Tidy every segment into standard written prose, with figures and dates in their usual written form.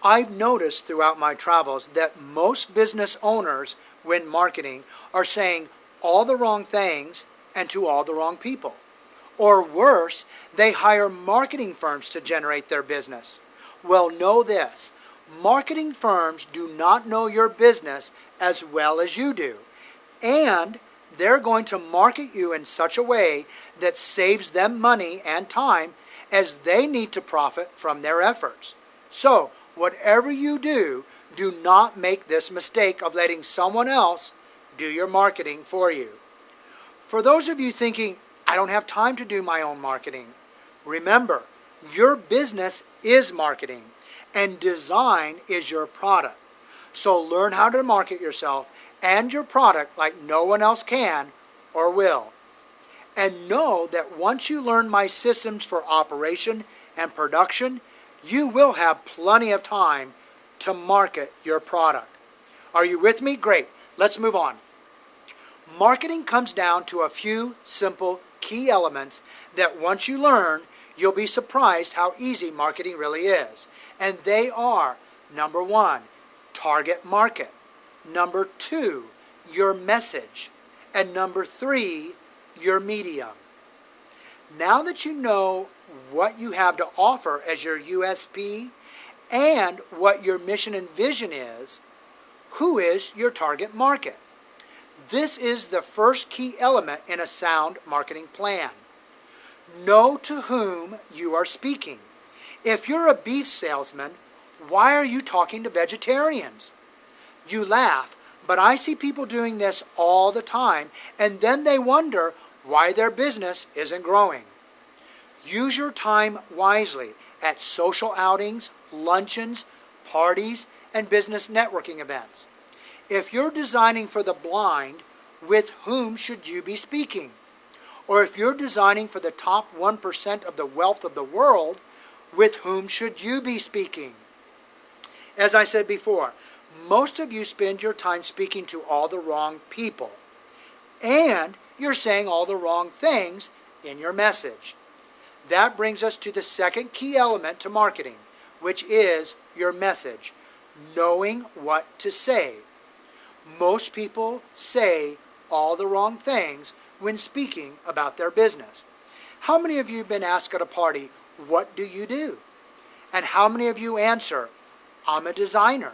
I've noticed throughout my travels that most business owners, when marketing, are saying all the wrong things and to all the wrong people. Or worse, they hire marketing firms to generate their business. Well, know this. Marketing firms do not know your business as well as you do. And they're going to market you in such a way that saves them money and time, as they need to profit from their efforts. So, whatever you do, do not make this mistake of letting someone else do your marketing for you. For those of you thinking, I don't have time to do my own marketing, remember, your business is marketing and design is your product. So learn how to market yourself and your product like no one else can or will. And know that once you learn my systems for operation and production, you will have plenty of time to market your product. Are you with me? Great. Let's move on. Marketing comes down to a few simple key elements that once you learn, you'll be surprised how easy marketing really is. And they are, number 1, target market. Number 2, your message. And number 3, your medium. Now that you know what you have to offer as your USP and what your mission and vision is, who is your target market? This is the first key element in a sound marketing plan. Know to whom you are speaking. If you're a beef salesman, why are you talking to vegetarians? You laugh, but I see people doing this all the time, and then they wonder why their business isn't growing. Use your time wisely at social outings, luncheons, parties, and business networking events. If you're designing for the blind, with whom should you be speaking? Or if you're designing for the top 1% of the wealth of the world, with whom should you be speaking? As I said before, most of you spend your time speaking to all the wrong people. And you're saying all the wrong things in your message. That brings us to the second key element to marketing, which is your message, knowing what to say. Most people say all the wrong things when speaking about their business. How many of you have been asked at a party, what do you do? And how many of you answer, I'm a designer?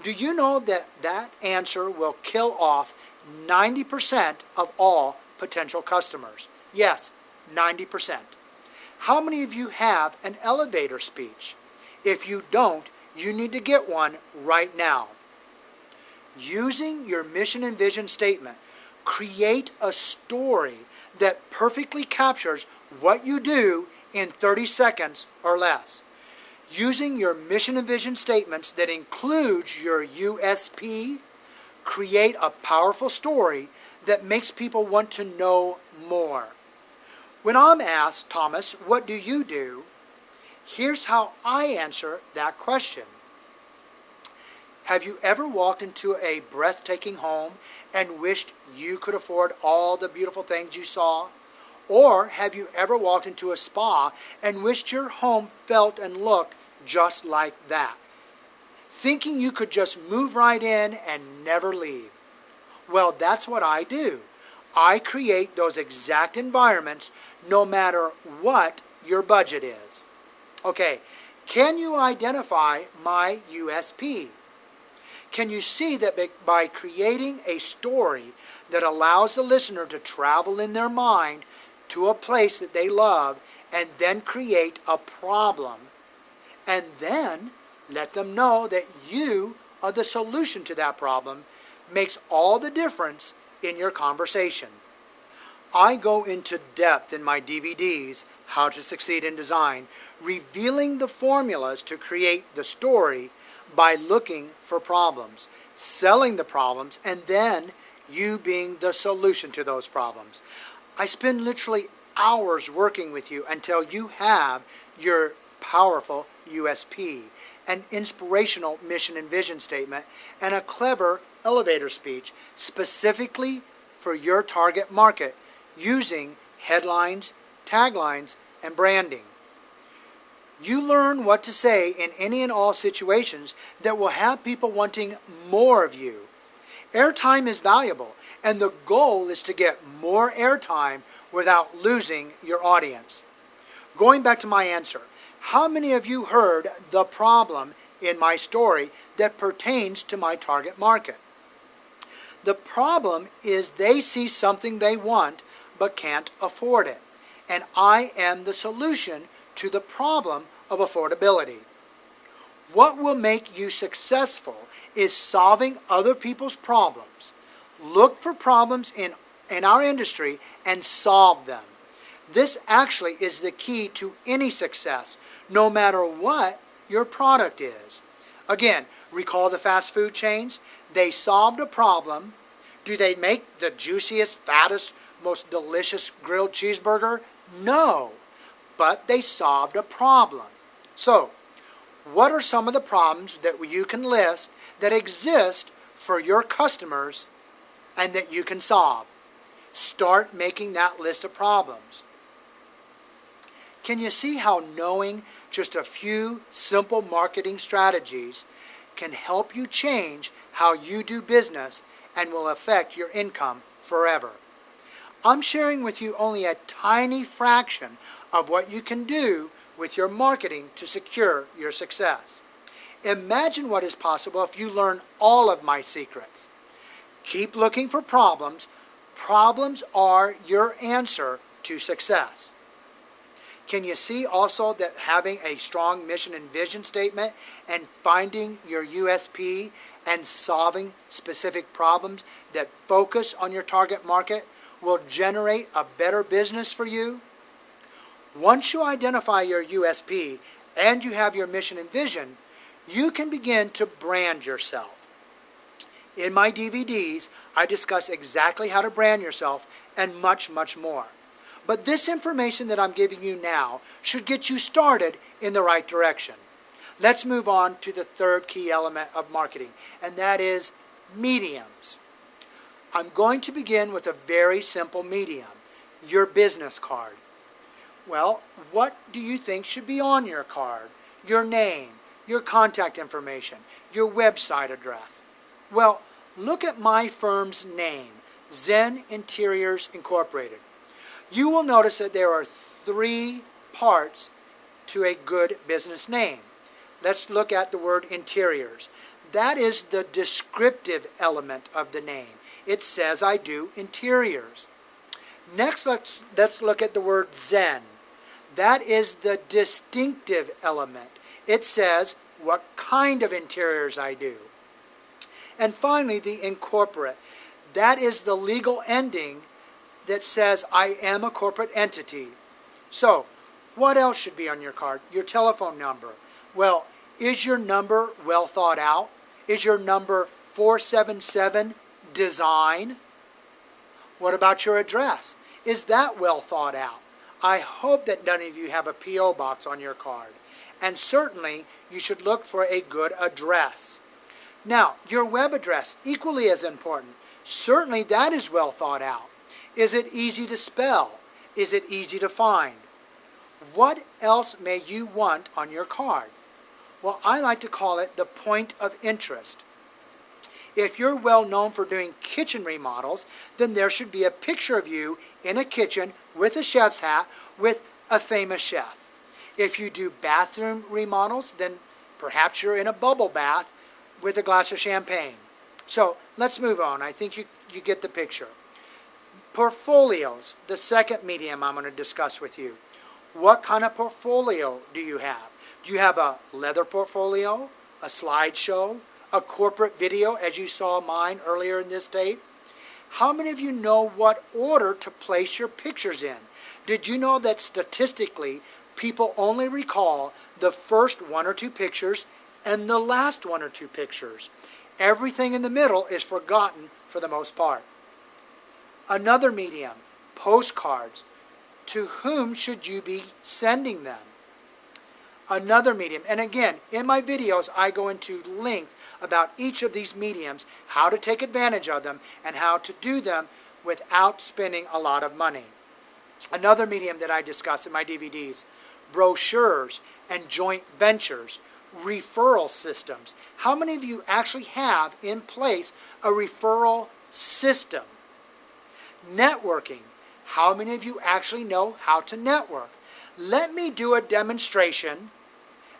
Do you know that that answer will kill off 90% of all potential customers? Yes, 90%. How many of you have an elevator speech? If you don't, you need to get one right now. Using your mission and vision statement, create a story that perfectly captures what you do in 30 seconds or less. Using your mission and vision statements that includes your USP, create a powerful story that makes people want to know more. When I'm asked, Thomas, what do you do? Here's how I answer that question. Have you ever walked into a breathtaking home and wished you could afford all the beautiful things you saw? Or have you ever walked into a spa and wished your home felt and looked just like that, thinking you could just move right in and never leave? Well, that's what I do. I create those exact environments no matter what your budget is. Okay, can you identify my USP? Can you see that by creating a story that allows the listener to travel in their mind to a place that they love and then create a problem and then let them know that you are the solution to that problem makes all the difference in your conversation. I go into depth in my DVDs, How to Succeed in Design, revealing the formulas to create the story by looking for problems, selling the problems, and then you being the solution to those problems. I spend literally hours working with you until you have your powerful USP, an inspirational mission and vision statement, and a clever elevator speech specifically for your target market using headlines, taglines, and branding. You learn what to say in any and all situations that will have people wanting more of you. Airtime is valuable, and the goal is to get more airtime without losing your audience. Going back to my answer, how many of you heard the problem in my story that pertains to my target market? The problem is they see something they want but can't afford it, and I am the solution to the problem of affordability. What will make you successful is solving other people's problems. Look for problems in our industry and solve them. This actually is the key to any success, no matter what your product is. Again, recall the fast food chains? They solved a problem. Do they make the juiciest, fattest, most delicious grilled cheeseburger? No, but they solved a problem. So, what are some of the problems that you can list that exist for your customers and that you can solve? Start making that list of problems. Can you see how knowing just a few simple marketing strategies can help you change how you do business and will affect your income forever? I'm sharing with you only a tiny fraction of what you can do with your marketing to secure your success. Imagine what is possible if you learn all of my secrets. Keep looking for problems. Problems are your answer to success. Can you see also that having a strong mission and vision statement and finding your USP and solving specific problems that focus on your target market will generate a better business for you? Once you identify your USP and you have your mission and vision, you can begin to brand yourself. In my DVDs, I discuss exactly how to brand yourself and much, much more. But this information that I'm giving you now should get you started in the right direction. Let's move on to the third key element of marketing, and that is mediums. I'm going to begin with a very simple medium, your business card. Well, what do you think should be on your card? Your name, your contact information, your website address. Well, look at my firm's name, Zen Interiors Incorporated. You will notice that there are 3 parts to a good business name. Let's look at the word interiors. That is the descriptive element of the name. It says I do interiors. Next, let's look at the word Zen. That is the distinctive element. It says what kind of interiors I do. And finally, the incorporate. That is the legal ending that says I am a corporate entity. So, what else should be on your card? Your telephone number. Well, is your number well thought out? Is your number 477 design? What about your address? Is that well thought out? I hope that none of you have a P.O. box on your card. And certainly, you should look for a good address. Now, your web address, equally as important. Certainly, that is well thought out. Is it easy to spell? Is it easy to find? What else may you want on your card? Well, I like to call it the point of interest. If you're well known for doing kitchen remodels, then there should be a picture of you in a kitchen with a chef's hat with a famous chef. If you do bathroom remodels, then perhaps you're in a bubble bath with a glass of champagne. So let's move on. I think you get the picture. Portfolios, the second medium I'm going to discuss with you. What kind of portfolio do you have? Do you have a leather portfolio, a slideshow, a corporate video, as you saw mine earlier in this tape? How many of you know what order to place your pictures in? Did you know that statistically, people only recall the first 1 or 2 pictures and the last 1 or 2 pictures? Everything in the middle is forgotten for the most part. Another medium, postcards. To whom should you be sending them? Another medium, and again, in my videos, I go into length about each of these mediums, how to take advantage of them, and how to do them without spending a lot of money. Another medium that I discuss in my DVDs, brochures, and joint ventures, referral systems. How many of you actually have in place a referral system? Networking. How many of you actually know how to network? Let me do a demonstration,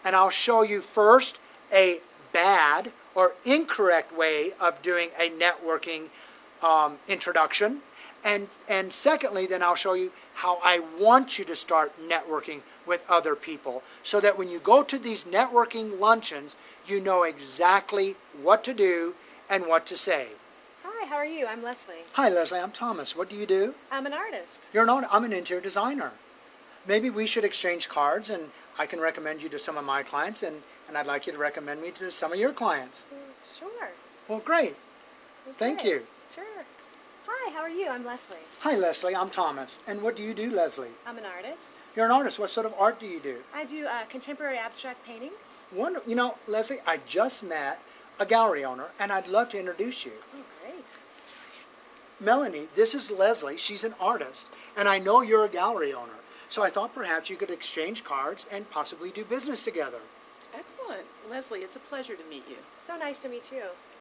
and I'll show you first a bad or incorrect way of doing a networking introduction. And secondly, then I'll show you how I want you to start networking with other people so that when you go to these networking luncheons, you know exactly what to do and what to say. Hi, how are you? I'm Leslie. Hi, Leslie. I'm Thomas. What do you do? I'm an artist. I'm an interior designer. Maybe we should exchange cards, and I can recommend you to some of my clients, and I'd like you to recommend me to some of your clients. Sure. Well, great. Okay. Thank you. Sure. Hi, how are you? I'm Leslie. Hi, Leslie. I'm Thomas. And what do you do, Leslie? I'm an artist. You're an artist. What sort of art do you do? I do contemporary abstract paintings. You know, Leslie, I just met a gallery owner, and I'd love to introduce you. Oh, great. Melanie, this is Leslie. She's an artist, and I know you're a gallery owner. So I thought perhaps you could exchange cards and possibly do business together. Excellent. Leslie, it's a pleasure to meet you. So nice to meet you.